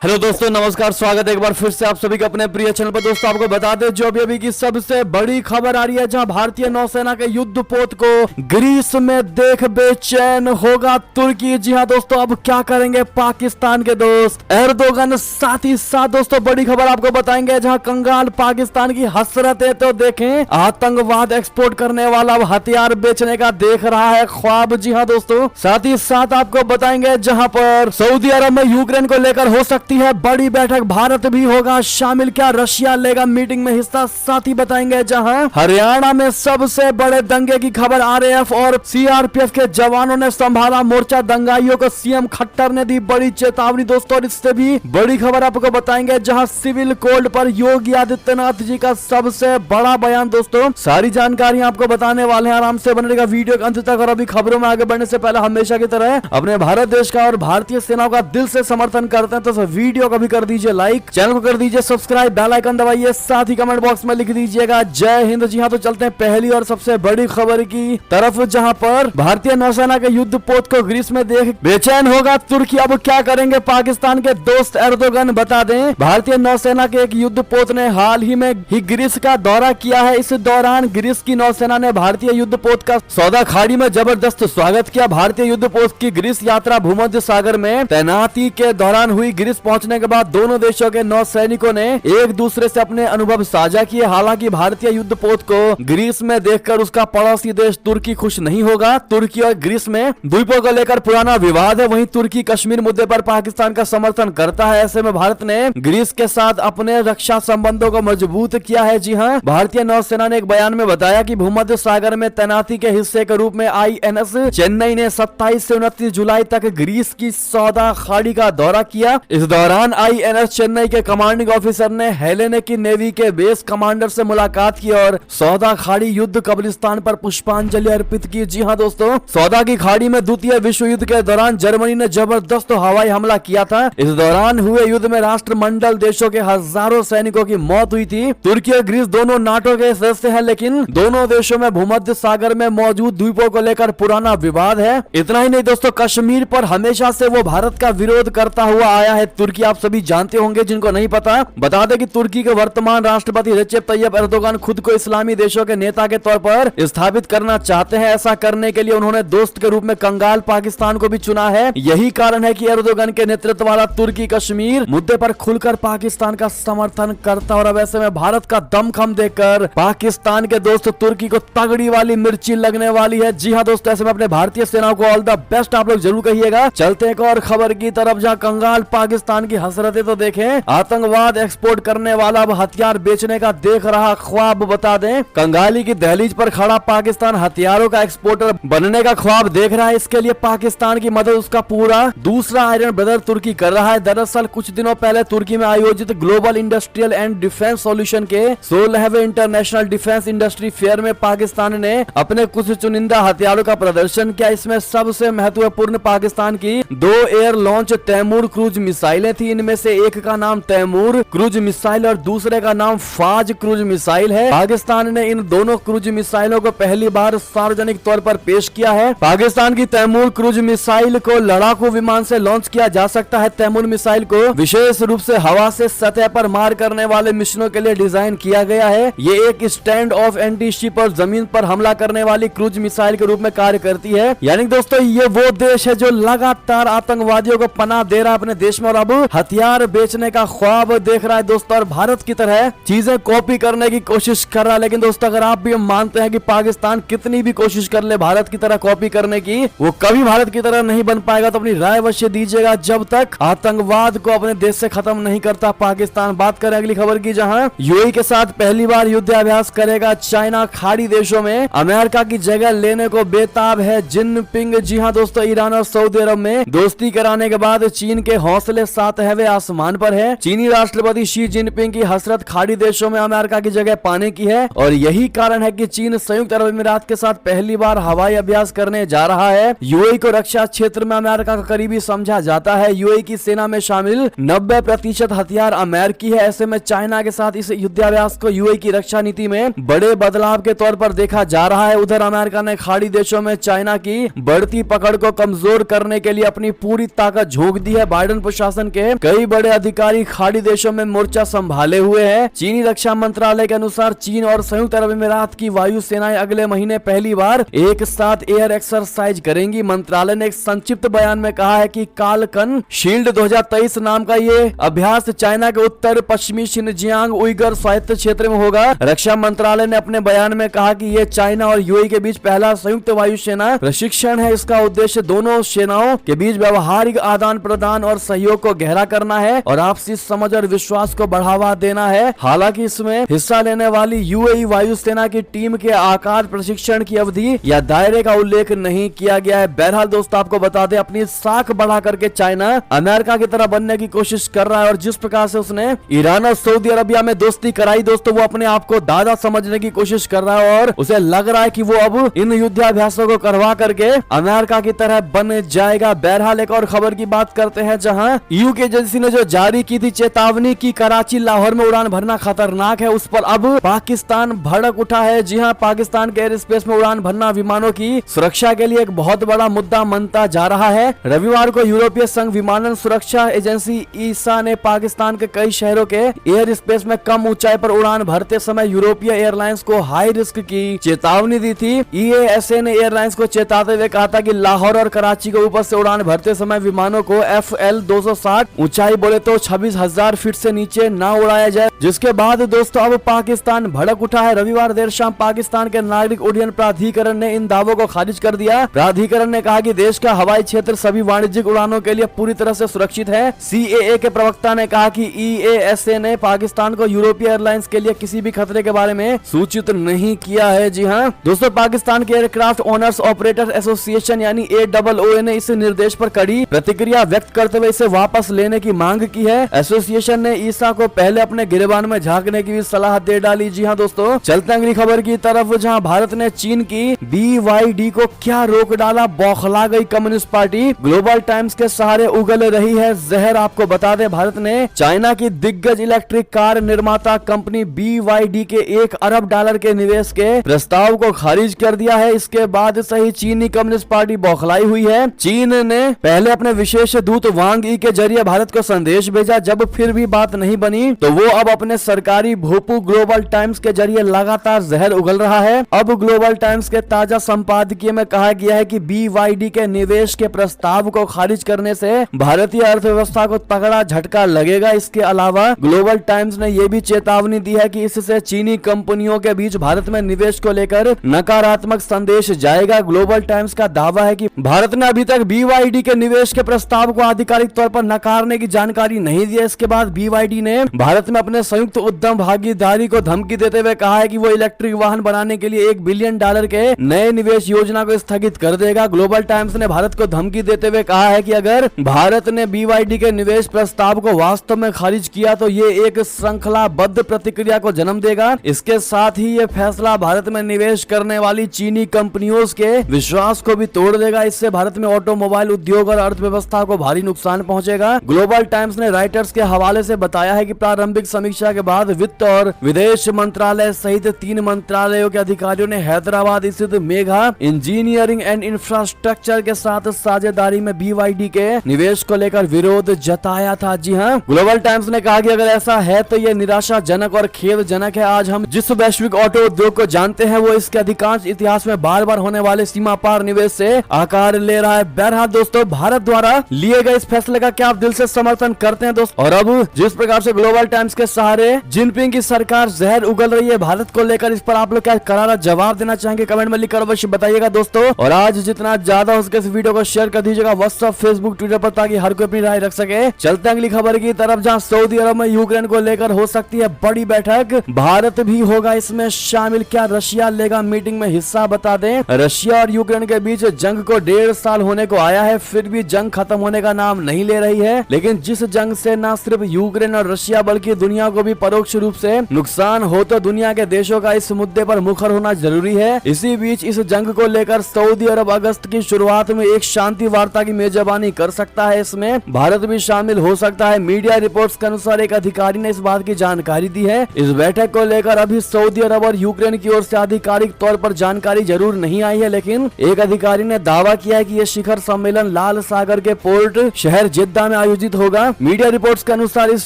Hello दोस्तों, नमस्कार। स्वागत है एक बार फिर से आप सभी के अपने प्रिय चैनल पर। दोस्तों आपको बता दें जो अभी की सबसे बड़ी खबर आ रही है, जहां भारतीय नौसेना के युद्धपोत को ग्रीस में देख बेचैन होगा तुर्की। जी हां दोस्तों, अब क्या करेंगे पाकिस्तान के दोस्त एर्दोगन। साथ ही साथ दोस्तों बड़ी खबर आपको बताएंगे, जहां कंगाल पाकिस्तान की हसरत है तो देखें, आतंकवाद एक्सपोर्ट करने वाला अब हथियार बेचने का देख रहा है ख्वाब। जी हाँ दोस्तों, साथ ही साथ आपको बताएंगे जहां पर सऊदी अरब में यूक्रेन को लेकर हो सकती है बड़ी बैठक, भारत भी होगा शामिल। क्या रशिया लेगा मीटिंग में हिस्सा? साथ ही बताएंगे जहां हरियाणा में सबसे बड़े दंगे की खबर, आरएएफ और सीआरपीएफ के जवानों ने संभाला मोर्चा, दंगाइयों को सीएम खट्टर ने दी बड़ी चेतावनी। दोस्तों इससे भी बड़ी खबर आपको बताएंगे, जहां सिविल कोड पर योगी आदित्यनाथ जी का सबसे बड़ा बयान। दोस्तों सारी जानकारी आपको बताने वाले हैं, आराम से बनेगा वीडियो के अंत तक। और अभी खबरों में आगे बढ़ने से पहले हमेशा की तरह अपने भारत देश का और भारतीय सेना का दिल से समर्थन करते हैं तो वीडियो को भी कर दीजिए लाइक, चैनल को कर दीजिए सब्सक्राइब, बेल आइकन दबाइए, साथ ही कमेंट बॉक्स में लिख दीजिएगा जय हिंद। जी हाँ, तो चलते हैं पहली और सबसे बड़ी खबर की तरफ, जहां पर भारतीय नौसेना के युद्धपोत को ग्रीस में देख बेचैन होगा तुर्की। अब क्या करेंगे पाकिस्तान के दोस्त एर्दोगन? बता दें, भारतीय नौसेना के एक युद्धपोत ने हाल ही में ग्रीस का दौरा किया है। इस दौरान ग्रीस की नौसेना ने भारतीय युद्धपोत का सौदा खाड़ी में जबरदस्त स्वागत किया। भारतीय युद्धपोत की ग्रीस यात्रा भूमध्य सागर में तैनाती के दौरान हुई। ग्रीस पहुंचने के बाद दोनों देशों के नौ सैनिकों ने एक दूसरे से अपने अनुभव साझा किए। हालांकि भारतीय युद्धपोत को ग्रीस में देखकर उसका पड़ोसी देश तुर्की खुश नहीं होगा। तुर्की और ग्रीस में द्वीपों को लेकर पुराना विवाद है। वहीं तुर्की कश्मीर मुद्दे पर पाकिस्तान का समर्थन करता है। ऐसे में भारत ने ग्रीस के साथ अपने रक्षा संबंधों को मजबूत किया है। जी हाँ, भारतीय नौसेना ने एक बयान में बताया कि भूमध्य सागर में तैनाती के हिस्से के रूप में आईएनएस चेन्नई ने 27 से 29 जुलाई तक ग्रीस की सौदा खाड़ी का दौरा किया। इस दौरान आईएनएस चेन्नई के कमांडिंग ऑफिसर ने हेलेनिक नेवी के बेस कमांडर से मुलाकात की और सौदा खाड़ी युद्ध कब्रिस्तान पर पुष्पांजलि अर्पित की। जी हां दोस्तों, सौदा की खाड़ी में द्वितीय विश्व युद्ध के दौरान जर्मनी ने जबरदस्त हवाई हमला किया था। इस दौरान हुए युद्ध में राष्ट्रमंडल देशों के हजारों सैनिकों की मौत हुई थी। तुर्की और ग्रीस दोनों नाटो के सदस्य हैं, लेकिन दोनों देशों में भूमध्य सागर में मौजूद द्वीपों को लेकर पुराना विवाद है। इतना ही नहीं दोस्तों, कश्मीर पर हमेशा से वो भारत का विरोध करता हुआ आया है तुर्की। आप सभी जानते होंगे, जिनको नहीं पता बता दें कि तुर्की के वर्तमान राष्ट्रपति रेसेप तैयप एर्दोगन खुद को इस्लामी देशों के नेता के तौर पर स्थापित करना चाहते हैं। ऐसा करने के लिए उन्होंने दोस्त के रूप में कंगाल पाकिस्तान को भी चुना है। यही कारण है कि एर्दोगन के नेतृत्व वाला तुर्की कश्मीर मुद्दे पर खुलकर पाकिस्तान का समर्थन करता। और अब ऐसे में भारत का दमखम देखकर पाकिस्तान के दोस्त तुर्की को तगड़ी वाली मिर्ची लगने वाली है। जी हाँ दोस्तों, ऐसे में अपने भारतीय सेना को ऑल द बेस्ट आप लोग जरूर कहिएगा। चलते एक और खबर की तरफ, जहाँ कंगाल पाकिस्तान की हसरतें तो देखें, आतंकवाद एक्सपोर्ट करने वाला अब हथियार बेचने का देख रहा ख्वाब। बता दें, कंगाली की दहलीज पर खड़ा पाकिस्तान हथियारों का एक्सपोर्टर बनने का ख्वाब देख रहा है। इसके लिए पाकिस्तान की मदद उसका पूरा दूसरा आयरन ब्रदर तुर्की कर रहा है। दरअसल कुछ दिनों पहले तुर्की में आयोजित global industrial and defence solution के 16वें इंटरनेशनल डिफेंस इंडस्ट्री फेयर में पाकिस्तान ने अपने कुछ चुनिंदा हथियारों का प्रदर्शन किया। इसमें सबसे महत्वपूर्ण पाकिस्तान की 2 एयर लॉन्च तैमूर क्रूज मिसाइलें थी। इनमें से एक का नाम तैमूर क्रूज मिसाइल और दूसरे का नाम फाज क्रूज मिसाइल है। पाकिस्तान ने इन दोनों क्रूज मिसाइलों को पहली बार सार्वजनिक तौर पर पेश किया है। पाकिस्तान की तैमूर क्रूज मिसाइल को लड़ाकू विमान से लॉन्च किया जा सकता है। तैमूर मिसाइल को विशेष रूप से हवा से सतह पर मार करने वाले मिशनों के लिए डिजाइन किया गया है। ये एक स्टैंड ऑफ एंटी शिप और जमीन पर हमला करने वाली क्रूज मिसाइल के रूप में कार्य करती है। यानी दोस्तों, ये वो देश है जो लगातार आतंकवादियों को पनाह दे रहा है अपने देश में और अब हथियार बेचने का ख्वाब देख रहा है दोस्तों। और भारत की तरह चीजें कॉपी करने की कोशिश कर रहा है। लेकिन दोस्तों, अगर आप भी मानते हैं कि पाकिस्तान कितनी भी कोशिश कर ले भारत की तरह कॉपी करने की, वो कभी भारत की तरह नहीं बन पाएगा, तो अपनी राय अवश्य दीजिएगा। जब तक आतंकवाद को अपने देश से खत्म नहीं करता पाकिस्तान। बात करें अगली खबर की, जहां यूएई के साथ पहली बार युद्धाभ्यास करेगा चाइना। खाड़ी देशों में अमेरिका की जगह लेने को बेताब है जिनपिंग। जी हाँ दोस्तों, ईरान और सऊदी अरब में दोस्ती कराने के बाद चीन के हौसले 7वें आसमान पर है। चीनी राष्ट्रपति शी जिनपिंग की हसरत खाड़ी देशों में अमेरिका की जगह पाने की है और यही कारण है कि चीन संयुक्त अरब अमीरात के साथ पहली बार हवाई अभ्यास करने जा रहा है। यूएई को रक्षा क्षेत्र में अमेरिका का करीबी समझा जाता है। यूएई की सेना में शामिल 90% हथियार अमेरिकी है। ऐसे में चाइना के साथ इस युद्धाभ्यास को यूएई की रक्षा नीति में बड़े बदलाव के तौर पर देखा जा रहा है। उधर अमेरिका ने खाड़ी देशों में चाइना की बढ़ती पकड़ को कमजोर करने के लिए अपनी पूरी ताकत झोंक दी है। बाइडेन प्रशासन के कई बड़े अधिकारी खाड़ी देशों में मोर्चा संभाले हुए हैं। चीनी रक्षा मंत्रालय के अनुसार चीन और संयुक्त अरब अमीरात की वायु सेनाएं अगले महीने पहली बार एक साथ एयर एक्सरसाइज करेंगी। मंत्रालय ने एक संक्षिप्त बयान में कहा है कि कालकन शील्ड 2023 नाम का ये अभ्यास चाइना के उत्तर पश्चिमी शिनजियांग उइगर स्वायत्त क्षेत्र में होगा। रक्षा मंत्रालय ने अपने बयान में कहा कि ये चाइना और यूएई के बीच पहला संयुक्त वायु सेना प्रशिक्षण है। इसका उद्देश्य दोनों सेनाओं के बीच व्यवहारिक आदान प्रदान और सहयोग को गहरा करना है और आपसी समझ और विश्वास को बढ़ावा देना है। हालांकि इसमें हिस्सा लेने वाली यूएई वायुसेना की टीम के आकार, प्रशिक्षण की अवधि या दायरे का उल्लेख नहीं किया गया है। बहरहाल दोस्तों, आपको बता दें, अपनी साख बढ़ा करके चाइना अमेरिका की तरह बनने की कोशिश कर रहा है और जिस प्रकार से उसने ईरान और सऊदी अरबिया में दोस्ती कराई दोस्तों, वो अपने आप को दादा समझने की कोशिश कर रहा है और उसे लग रहा है कि वो अब इन युद्धाभ्यासों को करवा करके अमेरिका की तरह बन जाएगा। बहरहाल एक और खबर की बात करते हैं, जहां ईयू की एजेंसी ने जो जारी की थी चेतावनी की कराची लाहौर में उड़ान भरना खतरनाक है, उस पर अब पाकिस्तान भड़क उठा है। जी हां, पाकिस्तान के एयर स्पेस में उड़ान भरना विमानों की सुरक्षा के लिए एक बहुत बड़ा मुद्दा बनता जा रहा है। रविवार को यूरोपीय संघ विमानन सुरक्षा एजेंसी ईसा ने पाकिस्तान के कई शहरों के एयर स्पेस में कम ऊंचाई पर उड़ान भरते समय यूरोपीय एयरलाइंस को हाई रिस्क की चेतावनी दी थी। ईएएसए ने एयरलाइंस को चेताते हुए कहा था कि लाहौर और कराची के ऊपर से उड़ान भरते समय विमानों को FL 260 ऊंचाई बोले तो 26,000 फीट से नीचे न उड़ाया जाए। जिसके बाद दोस्तों अब पाकिस्तान भड़क उठा है। रविवार देर शाम पाकिस्तान के नागरिक उड्डयन प्राधिकरण ने इन दावों को खारिज कर दिया। प्राधिकरण ने कहा कि देश का हवाई क्षेत्र सभी वाणिज्यिक उड़ानों के लिए पूरी तरह से सुरक्षित है। CAA के प्रवक्ता ने कहा कि EASA ने पाकिस्तान को यूरोपीय एयरलाइंस के लिए किसी भी खतरे के बारे में सूचित नहीं किया है। जी हाँ दोस्तों, पाकिस्तान के एयरक्राफ्ट ओनर्स ऑपरेटर एसोसिएशन यानी AOOA ने इस निर्देश पर कड़ी प्रतिक्रिया व्यक्त करते हुए इसे वापस लेने की मांग की है। एसोसिएशन ने ईसा को पहले अपने गिरेबान में झांकने की भी सलाह दे डाली। जी हाँ दोस्तों, चलते हैं अगली खबर की तरफ, जहां भारत ने चीन की BYD को क्या रोक डाला, बौखला गई कम्युनिस्ट पार्टी। ग्लोबल टाइम्स के सहारे उगल रही है जहर। आपको बता दें, भारत ने चाइना की दिग्गज इलेक्ट्रिक कार निर्माता कंपनी BYD के $1 अरब के निवेश के प्रस्ताव को खारिज कर दिया है। इसके बाद से ही चीनी कम्युनिस्ट पार्टी बौखलाई हुई है। चीन ने पहले अपने विशेष दूत वांग ई के जरिए भारत को संदेश भेजा, जब फिर भी बात नहीं बनी तो वो अब अपने सरकारी भोपू ग्लोबल टाइम्स के जरिए लगातार जहर उगल रहा है। अब ग्लोबल टाइम्स के ताजा संपादकीय में कहा गया है कि BYD के निवेश के प्रस्ताव को खारिज करने से भारतीय अर्थव्यवस्था को तगड़ा झटका लगेगा। इसके अलावा ग्लोबल टाइम्स ने यह भी चेतावनी दी है कि इससे चीनी कंपनियों के बीच भारत में निवेश को लेकर नकारात्मक संदेश जाएगा। ग्लोबल टाइम्स का दावा है कि भारत ने अभी तक BYD के निवेश के प्रस्ताव को आधिकारिक तौर पर नकारने की जानकारी नहीं दी है। इसके बाद BYD ने भारत में अपने संयुक्त उद्यम भागीदारी को धमकी देते हुए कहा है कि वो इलेक्ट्रिक वाहन बनाने के लिए $1 बिलियन के नए निवेश योजना को स्थगित कर देगा। ग्लोबल टाइम्स ने भारत को धमकी देते हुए कहा है कि अगर भारत ने BYD के निवेश प्रस्ताव को वास्तव में खारिज किया तो ये एक श्रृंखलाबद्ध प्रतिक्रिया को जन्म देगा। इसके साथ ही ये फैसला भारत में निवेश करने वाली चीनी कंपनियों के विश्वास को भी तोड़ देगा। इससे भारत में ऑटोमोबाइल उद्योग और अर्थव्यवस्था को भारी नुकसान पहुंचेगा। ग्लोबल टाइम्स ने राइटर्स के हवाले से बताया है कि प्रारंभिक समीक्षा के बाद वित्त और विदेश मंत्रालय सहित 3 मंत्रालयों के अधिकारियों ने हैदराबाद स्थित मेगा इंजीनियरिंग एंड इंफ्रास्ट्रक्चर के साथ साझेदारी में BYD के निवेश को लेकर विरोध जताया था। जी हाँ, ग्लोबल टाइम्स ने कहा कि अगर ऐसा है तो ये निराशाजनक और खेदजनक है। आज हम जिस वैश्विक ऑटो उद्योग को जानते हैं वो इसके अधिकांश इतिहास में बार बार होने वाले सीमा पार निवेश से आकार ले रहा है। बहरहाल दोस्तों, भारत द्वारा लिए गए इस फैसले का क्या आप दिल से समर्थन करते हैं दोस्तों? और अब जिस प्रकार से ग्लोबल टाइम्स के सहारे जिनपिंग की सरकार जहर उगल रही है भारत को लेकर, इस पर आप लोग क्या करारा जवाब देना चाहेंगे? कमेंट में लिखकर अवश्य बताइएगा दोस्तों। और आज जितना ज्यादा हो सके इस वीडियो को शेयर कर दीजिएगा व्हाट्सएप, फेसबुक, ट्विटर पर, ताकि हर कोई अपनी राय रख सके। चलते हैं अगली खबर की तरफ, जहां सऊदी अरब में यूक्रेन को लेकर हो सकती है बड़ी बैठक। भारत भी होगा इसमें शामिल। क्या रशिया लेगा मीटिंग में हिस्सा? बता दें, रशिया और यूक्रेन के बीच जंग को 1.5 साल होने को आया है, फिर भी जंग खत्म होने का नाम नहीं ले रही है। लेकिन जिस जंग से न सिर्फ यूक्रेन और रशिया बल्कि दुनिया को भी परोक्ष रूप से नुकसान हो, तो दुनिया के देशों का इस मुद्दे पर मुखर होना जरूरी है। इसी बीच इस जंग को लेकर सऊदी अरब अगस्त की शुरुआत में एक शांति वार्ता की मेजबानी कर सकता है। इसमें भारत भी शामिल हो सकता है। मीडिया रिपोर्ट्स के अनुसार एक अधिकारी ने इस बात की जानकारी दी है। इस बैठक को लेकर अभी सऊदी अरब और यूक्रेन की ओर से आधिकारिक तौर पर जानकारी जरूर नहीं आई है, लेकिन एक अधिकारी ने दावा किया है कि यह शिखर सम्मेलन लाल सागर के पोर्ट शहर जिद्दा में में आयोजित होगा। मीडिया रिपोर्ट्स के अनुसार इस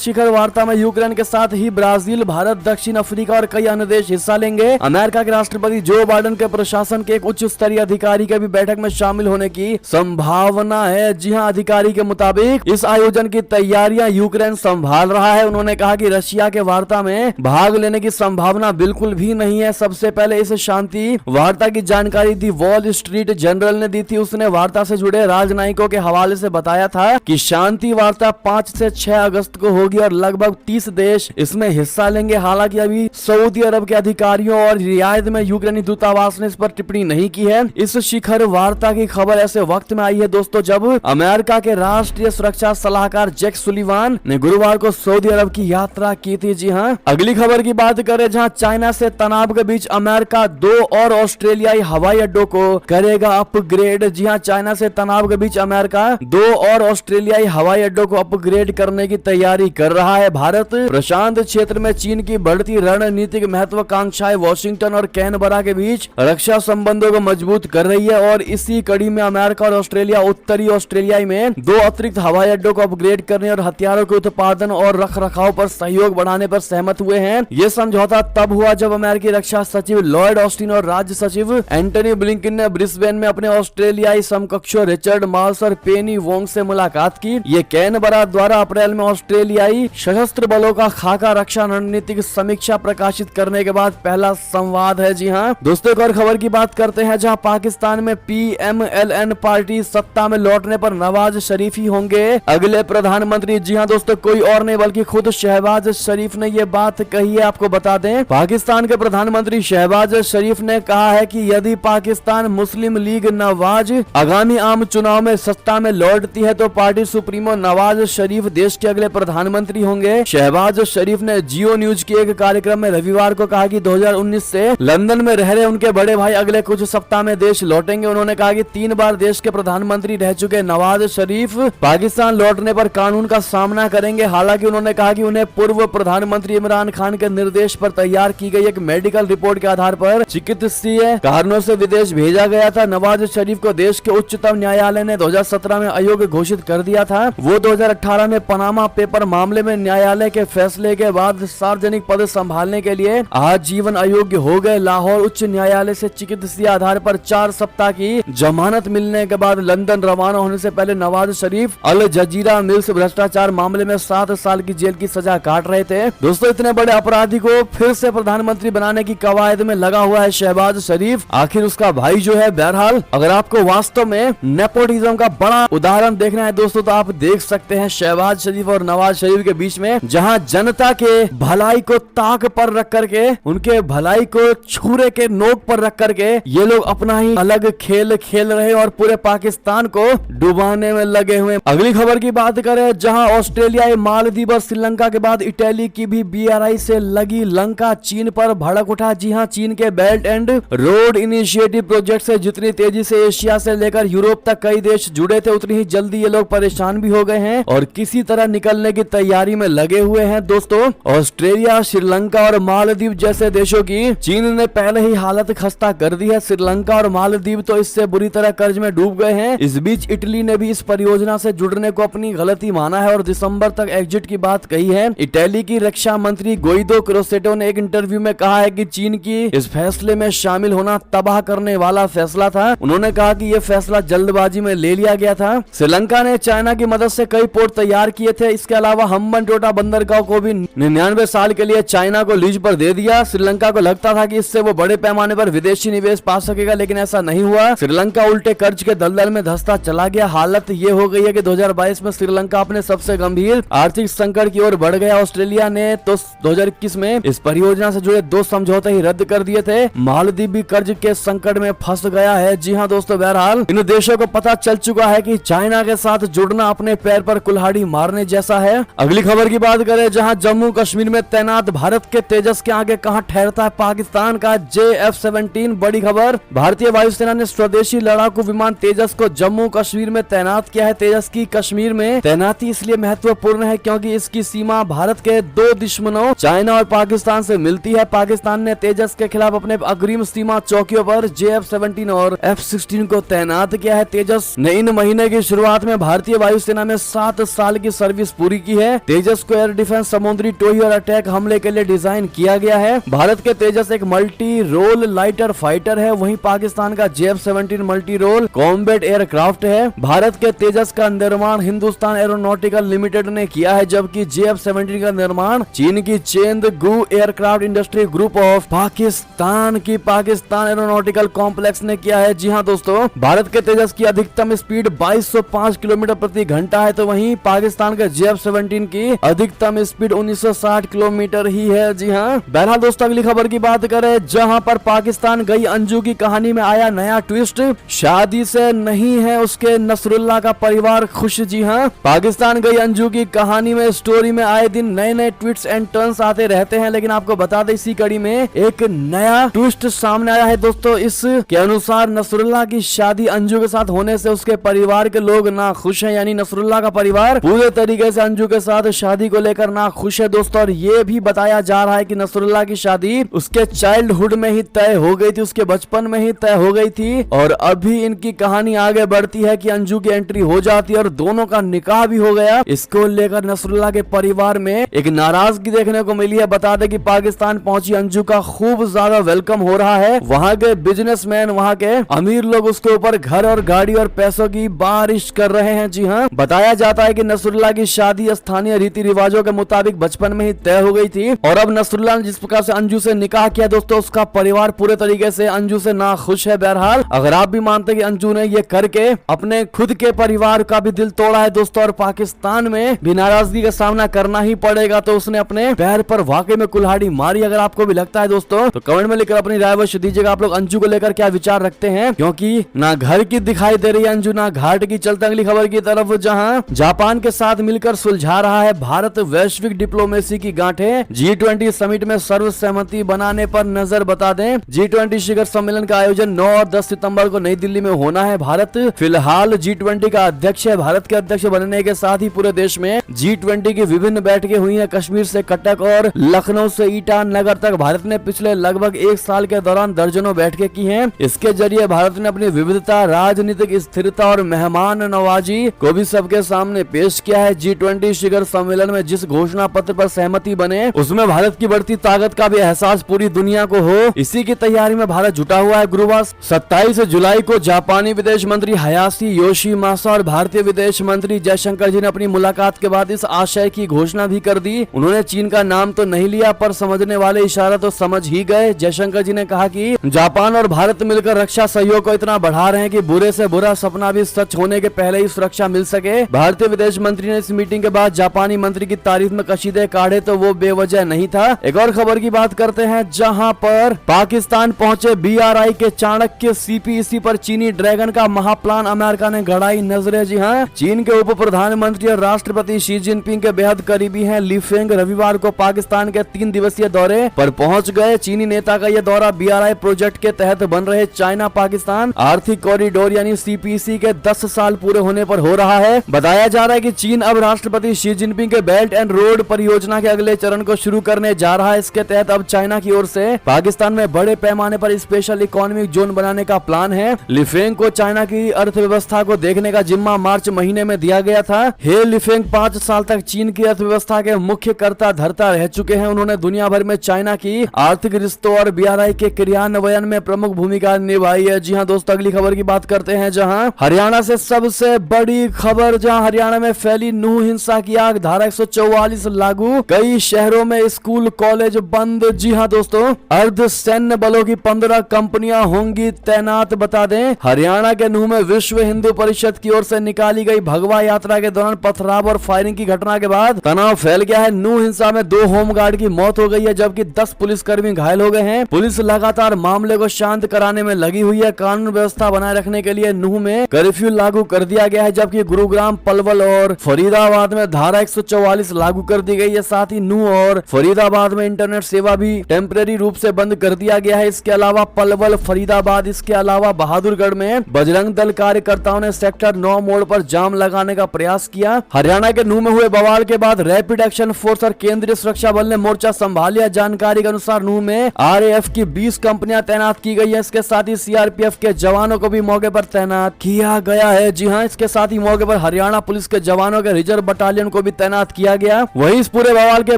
शिखर वार्ता में यूक्रेन के साथ ही ब्राजील, भारत, दक्षिण अफ्रीका और कई अन्य देश हिस्सा लेंगे। अमेरिका के राष्ट्रपति जो बाइडेन के प्रशासन के एक उच्च स्तरीय अधिकारी के भी बैठक में शामिल होने की संभावना है। जी हां, अधिकारी के मुताबिक इस आयोजन की तैयारियां यूक्रेन संभाल रहा है। उन्होंने कहा कि रशिया के वार्ता में भाग लेने की संभावना बिल्कुल भी नहीं है। सबसे पहले इस शांति वार्ता की जानकारी दी वॉल स्ट्रीट जर्नल ने दी थी। उसने वार्ता से जुड़े राजनयिकों के हवाले से बताया था कि शांति वार्ता 5 से 6 अगस्त को होगी और लगभग 30 देश इसमें हिस्सा लेंगे। हालांकि अभी सऊदी अरब के अधिकारियों और रियाद में यूक्रेनी दूतावास ने इस पर टिप्पणी नहीं की है। इस शिखर वार्ता की खबर ऐसे वक्त में आई है दोस्तों जब अमेरिका के राष्ट्रीय सुरक्षा सलाहकार जैक सुलिवान ने गुरुवार को सऊदी अरब की यात्रा की थी। जी हां, अगली खबर की बात करें जहां चाइना से तनाव के बीच अमेरिका 2 और ऑस्ट्रेलियाई हवाई अड्डों को करेगा अपग्रेड। जी हां, चाइना से तनाव के बीच अमेरिका 2 और ऑस्ट्रेलियाई हवाई अड्डों को अपग्रेड करने की तैयारी कर रहा है। भारत प्रशांत क्षेत्र में चीन की बढ़ती रणनीतिक महत्वाकांक्षाएं वाशिंगटन और कैनबरा के बीच रक्षा संबंधों को मजबूत कर रही है और इसी कड़ी में अमेरिका और ऑस्ट्रेलिया उत्तरी ऑस्ट्रेलिया में 2 अतिरिक्त हवाई अड्डों को अपग्रेड करने और हथियारों के उत्पादन और रखरखाव पर सहयोग बढ़ाने पर सहमत हुए हैं। ये समझौता तब हुआ जब अमेरिकी रक्षा सचिव लॉयड ऑस्टिन और राज्य सचिव एंटनी ब्लिंकन ने ब्रिस्बेन में अपने ऑस्ट्रेलियाई समकक्षों रिचर्ड मार्स और पेनी वोंग से मुलाकात की। ये कैनबरा द्वारा अप्रैल में ऑस्ट्रेलियाई सशस्त्र बलों का खाका रक्षा रणनीतिक समीक्षा प्रकाशित करने के बाद पहला संवाद है। जी हां दोस्तों, एक और खबर की बात करते हैं जहां पाकिस्तान में PMLN पार्टी सत्ता में लौटने पर नवाज शरीफ ही होंगे अगले प्रधानमंत्री। जी हां दोस्तों, कोई और नहीं बल्कि खुद शहबाज शरीफ ने ये बात कही है। आपको बता दें, पाकिस्तान के प्रधानमंत्री शहबाज शरीफ ने कहा है कि यदि पाकिस्तान मुस्लिम लीग नवाज आगामी आम चुनाव में सत्ता में लौटती है तो पार्टी सुप्रीमो नवाज शरीफ देश के अगले प्रधानमंत्री होंगे। शहबाज शरीफ ने जियो न्यूज के एक कार्यक्रम में रविवार को कहा कि 2019 से लंदन में रह रहे उनके बड़े भाई अगले कुछ सप्ताह में देश लौटेंगे। उन्होंने कहा कि 3 बार देश के प्रधानमंत्री रह चुके नवाज शरीफ पाकिस्तान लौटने पर कानून का सामना करेंगे। हालांकि उन्होंने कहा कि उन्हें पूर्व प्रधानमंत्री इमरान खान के निर्देश पर तैयार की गई एक मेडिकल रिपोर्ट के आधार पर चिकित्सीय कारणों से विदेश भेजा गया था। नवाज शरीफ को देश के उच्चतम न्यायालय ने 2017 में अयोग्य घोषित कर दिया था। वो 2018 में पनामा पेपर मामले में न्यायालय के फैसले के बाद सार्वजनिक पद संभालने के लिए आजीवन अयोग्य हो गए। लाहौर उच्च न्यायालय से चिकित्सीय आधार पर 4 सप्ताह की जमानत मिलने के बाद लंदन रवाना होने से पहले नवाज शरीफ अल जजीरा मिल्स भ्रष्टाचार मामले में 7 साल की जेल की सजा काट रहे थे। दोस्तों, इतने बड़े अपराधी को फिर से प्रधानमंत्री बनाने की कवायद में लगा हुआ है शहबाज शरीफ। आखिर उसका भाई जो है, बहरहाल अगर आपको वास्तव में नेपोटिज्म का बड़ा उदाहरण देखना है दोस्तों तो आप देख सकते हैं शहबाज शरीफ और नवाज शरीफ के बीच में, जहां जनता के भलाई को ताक पर रख करके, उनके भलाई को छुरे के नोक पर रख करके ये लोग अपना ही अलग खेल खेल रहे और पूरे पाकिस्तान को डुबाने में लगे हुए। अगली खबर की बात करें जहां ऑस्ट्रेलिया, मालदीव और श्रीलंका के बाद इटली की भी BRI से लगी लंका चीन पर भड़क उठा। जी हां, चीन के belt and road initiative project से जितनी तेजी से एशिया से लेकर यूरोप तक कई देश जुड़े थे उतनी ही जल्दी ये लोग परेशान भी हो गए हैं और किसी तरह निकलने की तैयारी में लगे हुए हैं। दोस्तों, ऑस्ट्रेलिया, श्रीलंका और मालदीव जैसे देशों की चीन ने पहले ही हालत खस्ता कर दी है। श्रीलंका और मालदीव तो इससे बुरी तरह कर्ज में डूब गए हैं। इस बीच इटली ने भी इस परियोजना से जुड़ने को अपनी गलती माना है और दिसंबर तक एग्जिट की बात कही है। इटली की रक्षा मंत्री गोइडो क्रोसेटो ने एक इंटरव्यू में कहा है कि चीन की इस फैसले में शामिल होना तबाह करने वाला फैसला था। उन्होंने कहा कि यह फैसला जल्दबाजी में ले लिया गया था। श्रीलंका ने चाइना की मदद से कई पोर्ट तैयार किए थे। इसके अलावा हम्बनटोटा बंदरगाह को भी 99 साल के लिए चाइना को लीज पर दे दिया। श्रीलंका को लगता था कि इससे वो बड़े पैमाने पर विदेशी निवेश पा सकेगा, लेकिन ऐसा नहीं हुआ। श्रीलंका उल्टे कर्ज के दलदल में धंसता चला गया। हालत ये हो गई है कि 2022 में श्रीलंका अपने सबसे गंभीर आर्थिक संकट की ओर बढ़ गया। ऑस्ट्रेलिया ने तो 2021 में इस परियोजना से जुड़े 2 समझौते ही रद्द कर दिए थे। मालदीव भी कर्ज के संकट में फंस गया है। जी हां दोस्तों, बहरहाल इन देशों को पता चल चुका है कि चाइना के साथ जुड़ना अपने पैर पर कुल्हाड़ी मारने जैसा है। अगली खबर की बात करें जहां जम्मू कश्मीर में तैनात भारत के तेजस के आगे कहां ठहरता है पाकिस्तान का JF-17। बड़ी खबर, भारतीय वायुसेना ने स्वदेशी लड़ाकू विमान तेजस को जम्मू कश्मीर में तैनात किया है। तेजस की कश्मीर में तैनाती इसलिए महत्वपूर्ण है क्योंकि इसकी सीमा भारत के 2 दुश्मनों चाइना और पाकिस्तान से मिलती है। पाकिस्तान ने तेजस के खिलाफ अपने अग्रिम सीमा चौकियों पर JF-17 और F-16 को तैनात किया है। तेजस ने इन महीने की शुरुआत में भारतीय वायुसेना वायुसेना में 7 साल की सर्विस पूरी की है। तेजस को एयर डिफेंस, समुद्री टोही और अटैक हमले के लिए डिजाइन किया गया है। भारत के तेजस एक मल्टी रोल लाइटर फाइटर है, वहीं पाकिस्तान का JF-17 multi role combat aircraft है। भारत के तेजस का निर्माण हिंदुस्तान एरोनॉटिकल लिमिटेड ने किया है, जबकि JF-17 का निर्माण चीन की Chengdu aircraft industry group of Pakistan की पाकिस्तान एरोनॉटिकल कॉम्प्लेक्स ने किया है। जी हाँ दोस्तों, भारत के तेजस की अधिकतम स्पीड 2205 किलोमीटर प्रति घंटा है, तो वहीं पाकिस्तान के JF-17 की अधिकतम स्पीड 1960 किलोमीटर ही है। जी हाँ, बहरहाल दोस्तों अगली खबर की बात करें, जहां पर पाकिस्तान गई अंजू की कहानी में आया नया ट्विस्ट। शादी से नहीं है उसके नसरुल्लाह का परिवार खुश। जी हाँ, पाकिस्तान गई अंजू की कहानी में स्टोरी में आए दिन नए नए ट्विस्ट एंड टर्न्स आते रहते हैं, लेकिन आपको बता दें इसी कड़ी में एक नया ट्विस्ट सामने आया है दोस्तों। इसके अनुसार नसरुल्लाह की शादी अंजू के साथ होने से उसके परिवार के लोग ना खुश हैं, यानी नसरुल्लाह का परिवार पूरे तरीके से अंजू के साथ शादी को लेकर ना खुश है दोस्तों। और ये भी बताया जा रहा है कि नसरुल्लाह की शादी उसके चाइल्डहुड में ही तय हो गई थी, उसके बचपन में ही तय हो गई थी, और अभी इनकी कहानी आगे बढ़ती है कि अंजू की एंट्री हो जाती है और दोनों का निकाह भी हो गया। इसको लेकर नसरुल्लाह के परिवार में एक नाराजगी देखने को मिली है। बता दें कि पाकिस्तान पहुंची अंजू का खूब ज्यादा वेलकम हो रहा है। वहां के बिजनेसमैन, वहां के अमीर लोग उसके ऊपर घर और गाड़ी और पैसों की बारिश कर रहे हैं। जी हाँ, बताया जाता है कि नसरुल्लाह की शादी स्थानीय रीति रिवाजों के मुताबिक बचपन में ही तय हो गई थी, और अब नसरुल्लाह ने जिस प्रकार से अंजू से निकाह किया दोस्तों, उसका परिवार पूरे तरीके से अंजू से ना खुश है। बहरहाल अगर आप भी मानते हैं कि अंजू ने ये करके अपने खुद के परिवार का भी दिल तोड़ा है दोस्तों, और पाकिस्तान में भी नाराजगी का सामना करना ही पड़ेगा, तो उसने अपने पैर पर वाकई में कुल्हाड़ी मारी। अगर आपको भी लगता है दोस्तों तो कमेंट में लिखकर अपनी राय अवश्य दीजिएगा। आप लोग अंजू को लेकर क्या विचार रखते हैं, क्योंकि ना घर की दिखाई दे रही है अंजू, ना घाट की। चलते अगली खबर की तरफ, जहां जापान के साथ मिलकर सुलझा रहा है भारत वैश्विक डिप्लोमेसी की गांठें। G20 समिट में सर्वसहमति बनाने पर नजर। बता दें G20 शिखर सम्मेलन का आयोजन 9 और 10 सितंबर को नई दिल्ली में होना है। भारत फिलहाल G20 का अध्यक्ष है। भारत के अध्यक्ष बनने के साथ ही पूरे देश में G20 की विभिन्न बैठकें हुई हैं। कश्मीर से कटक और लखनऊ से ईटानगर तक भारत ने पिछले लगभग एक साल के दौरान दर्जनों बैठकें की हैं। इसके जरिए भारत ने अपनी विविधता, राजनीतिक स्थिरता और मेहमान नवाजी को भी सबके सामने पेश किया है। G20 शिखर सम्मेलन में जिस घोषणा पत्र पर सहमति बने, उसमें भारत की बढ़ती ताकत का भी एहसास पूरी दुनिया को हो, इसी की तैयारी में भारत जुटा हुआ है। गुरुवार 27 जुलाई को जापानी विदेश मंत्री हयाशी योशिमासा और भारतीय विदेश मंत्री जयशंकर जी ने अपनी मुलाकात के बाद इस आशय की घोषणा भी कर दी। उन्होंने चीन का नाम तो नहीं लिया, पर समझने वाले इशारा तो समझ ही गए। जयशंकर जी ने कहा कि जापान और भारत मिलकर रक्षा सहयोग को इतना बढ़ा रहे हैं कि बुरे से बुरा सपना भी सच होने के पहले ही सुरक्षा मिल सके। भारतीय विदेश मंत्री ने इस मीटिंग के बाद जापानी मंत्री की तारीफ में कशीदे काढ़े, तो वो बेवजह नहीं था। एक और खबर की बात करते हैं, जहां पर पाकिस्तान पहुंचे BRI के चाणक्य CPEC पर चीनी ड्रैगन का महाप्लान अमेरिका ने गड़ाई नजरें। जी हाँ, चीन के उप प्रधानमंत्री और राष्ट्रपति शी जिनपिंग के बेहद करीबी हैं ली फेंग रविवार को पाकिस्तान के 3 दिवसीय दौरे पर पहुंच गए। चीनी नेता का यह दौरा BRI प्रोजेक्ट के तहत बन रहे चाइना पाकिस्तान आर्थिक कॉरिडोर यानी CPEC के 10 साल पूरे होने पर हो रहा है। बताया जा रहा है कि चीन अब राष्ट्रपति शी जिनपिंग के बेल्ट एंड रोड परियोजना के अगले चरण को शुरू करने जा रहा है। इसके तहत अब चाइना की ओर से पाकिस्तान में बड़े पैमाने पर स्पेशल इकोनॉमिक जोन बनाने का प्लान है। लिफेंग को चाइना की अर्थव्यवस्था को देखने का जिम्मा मार्च महीने में दिया गया था। हे लिफेंग 5 साल तक चीन की अर्थव्यवस्था के मुख्य कर्ता धर्ता रह चुके हैं। उन्होंने दुनिया भर में चाइना की आर्थिक रिश्तों और BRI के क्रियान्वयन में प्रमुख भूमिका निभाई है। जी हाँ दोस्तों, अगली खबर की बात करते हैं, जहां हरियाणा से सबसे बड़ी खबर, जहां हरियाणा में फैली नूह हिंसा की आग, धारा 144 लागू, कई शहरों में स्कूल कॉलेज बंद। जी हाँ दोस्तों, अर्ध सैन्य बलों की 15 कंपनियां होंगी तैनात। बता दें हरियाणा के नूह में विश्व हिंदू परिषद की ओर से निकाली गई भगवा यात्रा के दौरान पथराव और फायरिंग की घटना के बाद तनाव फैल गया है। नूह हिंसा में 2 होमगार्ड की मौत हो गई है, जबकि 10 पुलिसकर्मी घायल हो गए हैं। पुलिस लगातार मामले को शांत कराने में लगी हुई है। कानून व्यवस्था बनाए रखने के लिए नूह में कर्फ्यू लागू कर दिया गया है, जबकि गुरुग्राम, पलवल और फरीदाबाद में धारा 144 लागू कर दी गई है। साथ ही नूह और फरीदाबाद में इंटरनेट सेवा भी टेम्परेरी रूप से बंद कर दिया गया है। इसके अलावा पलवल, फरीदाबाद, इसके अलावा बहादुरगढ़ में बजरंग दल कार्यकर्ताओं ने सेक्टर 9 मोड़ पर जाम लगाने का प्रयास किया। हरियाणा के नूह में हुए बवाल के बाद रैपिड एक्शन फोर्स और केंद्रीय सुरक्षा बल ने मोर्चा संभाल लिया। जानकारी के अनुसार नूह में RAF की 20 कंपनियां तैनात की गई है। इसके साथ ही CRPF के जवानों को भी मौके पर तैनात किया गया है। जी हाँ, इसके साथ ही मौके पर हरियाणा पुलिस के जवानों के रिजर्व बटालियन को भी तैनात किया गया। वहीं इस पूरे बवाल के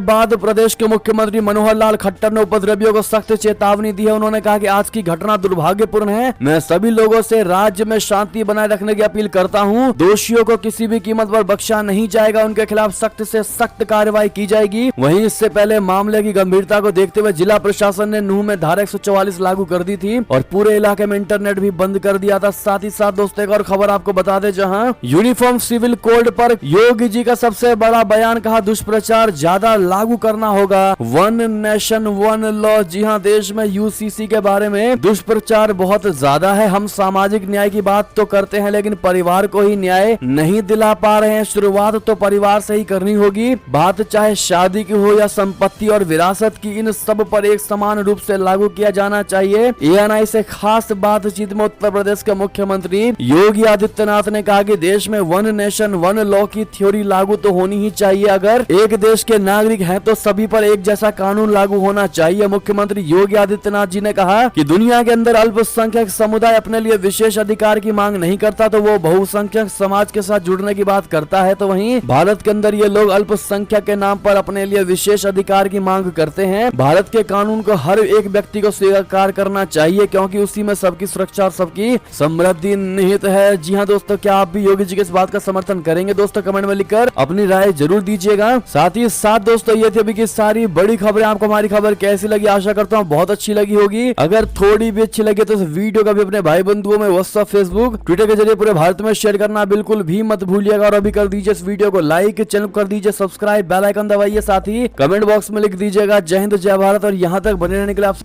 बाद प्रदेश के मुख्यमंत्री मनोहर लाल खट्टर ने उपद्रवियों को सख्त चेतावनी दी है। उन्होंने कहा कि आज की घटना दुर्भाग्यपूर्ण है। मैं सभी लोगों से राज्य में शांति बनाए रखने की अपील करता हूं। दोषियों को किसी भी कीमत पर बख्शा नहीं जाएगा, उनके खिलाफ सख्त से सख्त कार्रवाई की जाएगी। वहीं इससे पहले मामले की गंभीरता को देखते हुए जिला प्रशासन ने नूंह में धारा 144 लागू कर दी थी और पूरे इलाके में इंटरनेट भी बंद कर दिया था। साथ ही साथ दोस्तों एक और खबर आपको बता दें, जहां यूनिफॉर्म सिविल कोड पर योगी जी का सबसे बड़ा बयान, कहा दुष्प्रचार ज्यादा लागू करना होगा, वन नेशन वन लॉ। जी हां, देश में यूसीसी के बारे में दुष्प्रचार बहुत ज्यादा है। हम सामाजिक न्याय की बात तो करते हैं लेकिन परिवार को ही न्याय नहीं दिला पा रहे हैं। शुरुआत तो परिवार से ही करनी होगी। बात चाहे शादी की हो या संपत्ति और विरासत की, इन सब पर एक समान रूप से लागू किया जाना चाहिए। एएनआई से खास बातचीत में उत्तर प्रदेश के मुख्यमंत्री योगी आदित्यनाथ ने कहा कि देश में वन नेशन वन लॉ की थ्योरी लागू तो होनी ही चाहिए। अगर एक देश के नागरिक हैं तो सभी पर एक जैसा कानून लागू होना चाहिए। मुख्यमंत्री योगी आदित्यनाथ जी ने कहा कि दुनिया के अंदर अल्पसंख्यक समुदाय अपने लिए विशेष अधिकार की मांग नहीं करता तो वो बहुसंख्यक समाज के साथ जुड़ने की बात करता है। तो वहीं भारत के अंदर ये लोग अल्पसंख्यक के नाम पर अपने लिए विशेष अधिकार की मांग करते हैं। भारत के कानून को हर एक व्यक्ति को स्वीकार करना चाहिए क्योंकि उसी में सबकी सुरक्षा और सबकी समृद्धि निहित है। जी हाँ दोस्तों, क्या आप भी योगी जी के इस बात का समर्थन करेंगे? दोस्तों कमेंट में लिखकर अपनी राय जरूर दीजिएगा। साथ ही साथ दोस्तों ये थी अभी की सारी बड़ी खबरें। आपको हमारी खबर कैसी लगी? आशा करता हूँ बहुत अच्छी लगी होगी। अगर थोड़ी भी अच्छी लगी तो इस वीडियो का भी अपने भाई बंधुओं में व्हाट्सएप, फेसबुक, ट्विटर के जरिए पूरे भारत में शेयर करना बिल्कुल भी मत भूलिएगा। और अभी कर दीजिए इस वीडियो को लाइक, चैनल कर दीजिए सब्सक्राइब, बेल आइकन दबाइए, साथ ही कमेंट बॉक्स में लिख दीजिएगा जय हिंद जय भारत। और यहाँ तक बने रहने के लिए आप